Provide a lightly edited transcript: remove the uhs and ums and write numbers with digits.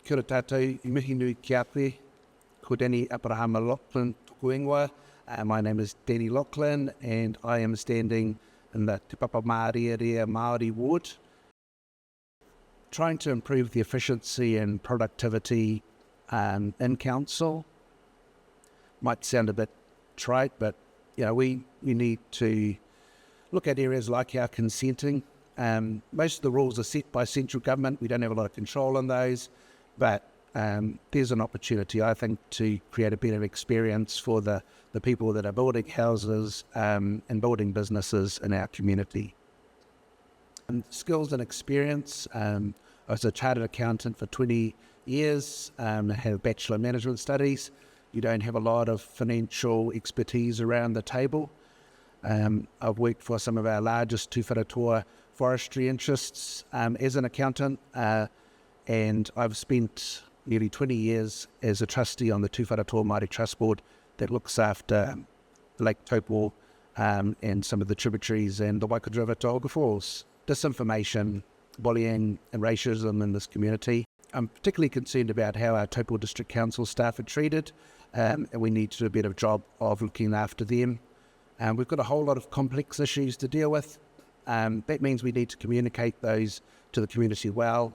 Kia ora tātou, I mihi nui ki a koe, ko Danny Abrahama Loughlin tuku ingoa. My name is Danny Loughlin and I am standing in the Papamārearea Māori ward, trying to improve the efficiency and productivity in council. Might sound a bit trite, but we need to look at areas like our consenting. Most of the rules are set by central government. We don't have a lot of control on those, but there's an opportunity, I think, to create a better experience for the people that are building houses and building businesses in our community. Skills and experience. I was a chartered accountant for 20 years, have Bachelor of Management Studies. You don't have a lot of financial expertise around the table. I've worked for some of our largest tūwharetoa forestry interests as an accountant, and I've spent nearly 20 years as a trustee on the Tūwharetoa Māori Trust Board that looks after Lake Taupo and some of the tributaries and the Waikato River to Olga Falls. Disinformation, bullying and racism in this community. I'm particularly concerned about how our Taupo District Council staff are treated, and we need to do a better job of looking after them. We've got a whole lot of complex issues to deal with. That means we need to communicate those to the community well.